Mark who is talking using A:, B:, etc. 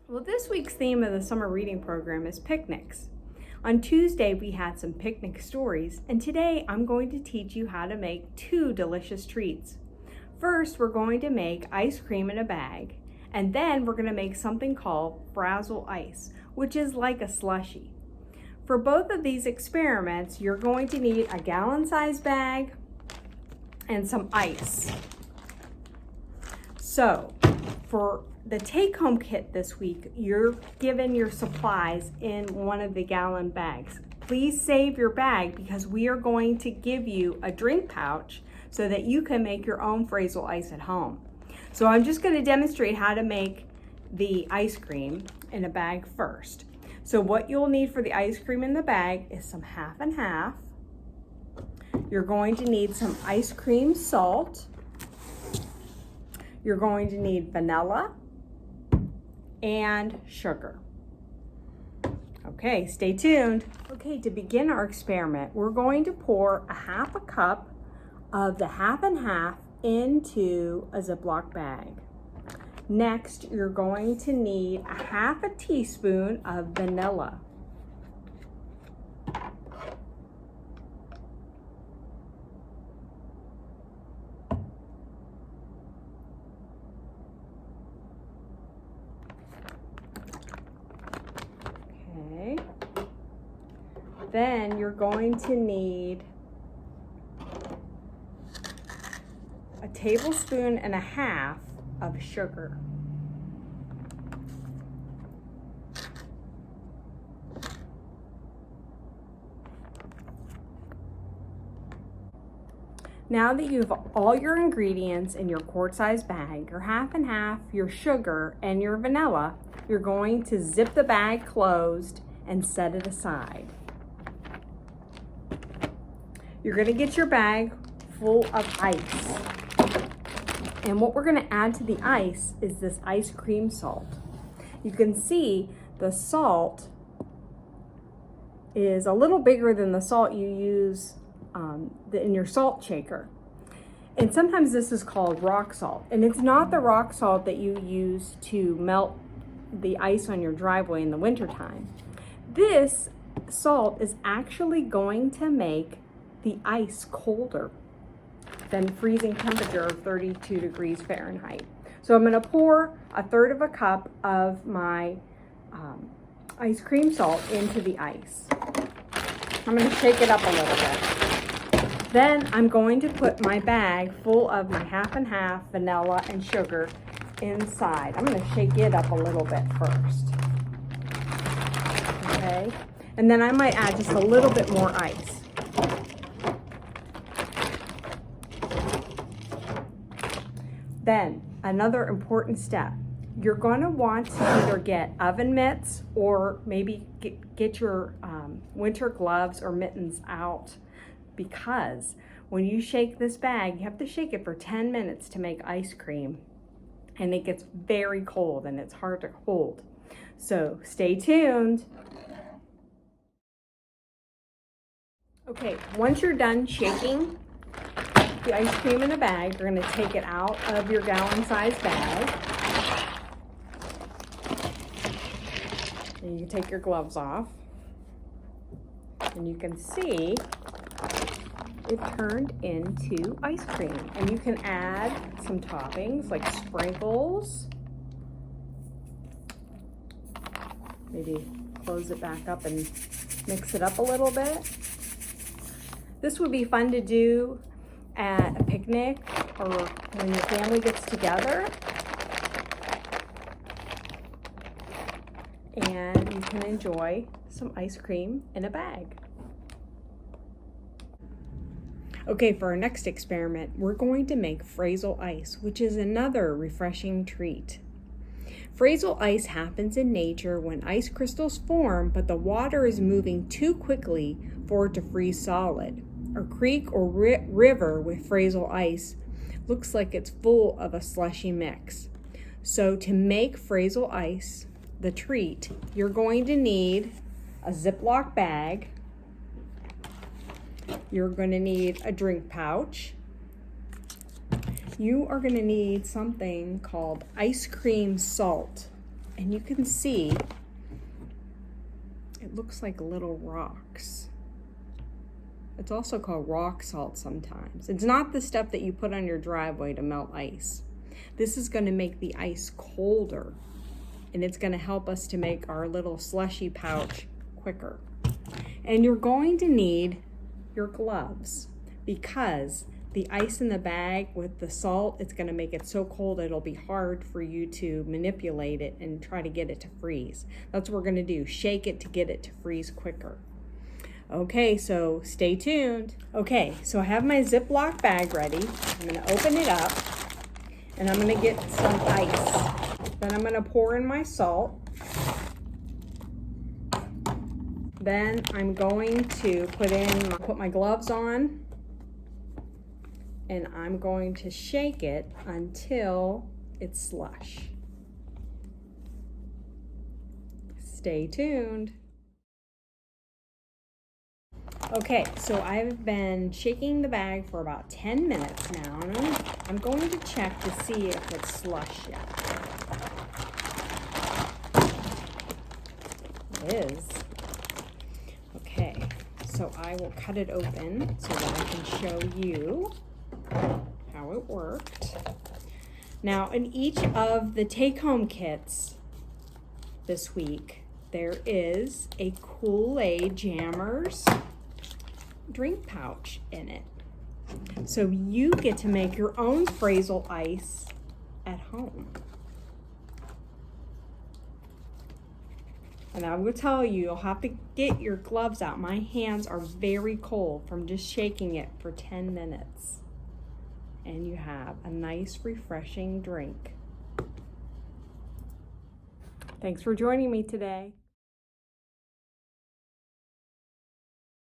A: Well, this week's theme of the summer reading program is picnics. On Tuesday, we had some picnic stories, and today I'm going to teach you how to make 2 delicious treats. First, we're going to make ice cream in a bag, and then we're going to make something called Frazil Ice, which is like a slushie. For both of these experiments, you're going to need a gallon-sized bag and some ice. So, for the take-home kit this week, you're given your supplies in one of the gallon bags. Please save your bag because we are going to give you a drink pouch so that you can make your own Phrasal Ice at home. So I'm just going to demonstrate how to make the ice cream in a bag first. So what you'll need for the ice cream in the bag is some half and half. You're going to need some ice cream salt. You're going to need vanilla and sugar. Okay, stay tuned. Okay, to begin our experiment, we're going to pour a half a cup of the half and half into a Ziploc bag. Next, you're going to need a half a teaspoon of vanilla. Okay. Then you're going to need a tablespoon and a half of sugar. Now that you have all your ingredients in your quart-sized bag, your half and half, your sugar, and your vanilla, you're going to zip the bag closed and set it aside. You're going to get your bag full of ice. And what we're going to add to the ice is this ice cream salt. You can see the salt is a little bigger than the salt you use in your salt shaker. And sometimes this is called rock salt. And it's not the rock salt that you use to melt the ice on your driveway in the wintertime. This salt is actually going to make the ice colder than freezing temperature of 32 degrees Fahrenheit. So I'm going to pour 1/3 of a cup of my ice cream salt into the ice. I'm going to shake it up a little bit. Then I'm going to put my bag full of my half and half vanilla and sugar inside. I'm going to shake it up a little bit first. Okay, and then I might add just a little bit more ice. Then, another important step. You're going to want to either get oven mitts or maybe get your winter gloves or mittens out, because when you shake this bag, you have to shake it for 10 minutes to make ice cream, and it gets very cold and it's hard to hold. So stay tuned. Okay, once you're done shaking the ice cream in a bag, you're going to take it out of your gallon-sized bag. And you can take your gloves off. And you can see it turned into ice cream. And you can add some toppings like sprinkles. Maybe close it back up and mix it up a little bit. This would be fun to do at a picnic or when your family gets together. And you can enjoy some ice cream in a bag. Okay, for our next experiment, we're going to make Phrasal Ice, which is another refreshing treat. Phrasal Ice happens in nature when ice crystals form, but the water is moving too quickly for it to freeze solid. A creek or river with Phrasal Ice looks like it's full of a slushy mix. So to make Phrasal Ice, the treat, you're going to need a Ziploc bag. You're going to need a drink pouch. You are going to need something called ice cream salt. And you can see it looks like little rocks. It's also called rock salt sometimes. It's not the stuff that you put on your driveway to melt ice. This is going to make the ice colder, and it's going to help us to make our little slushy pouch quicker. And you're going to need your gloves, because the ice in the bag with the salt, it's going to make it so cold it'll be hard for you to manipulate it and try to get it to freeze. That's what we're going to do, shake it to get it to freeze quicker. Okay, so stay tuned. Okay, so I have my Ziploc bag ready. I'm going to open it up, and I'm going to get some ice. Then I'm going to pour in my salt. Then I'm going to put my gloves on, and I'm going to shake it until it's slush. Stay tuned. Okay, so I've been shaking the bag for about 10 minutes now, and I'm going to check to see if it's slush yet. It is. Okay, so I will cut it open so that I can show you how it worked. Now, in each of the take-home kits this week, there is a Kool-Aid Jammers drink pouch in it. So you get to make your own Phrasal Ice at home. And I will tell you, you'll have to get your gloves out. My hands are very cold from just shaking it for 10 minutes. And you have a nice, refreshing drink. Thanks for joining me today.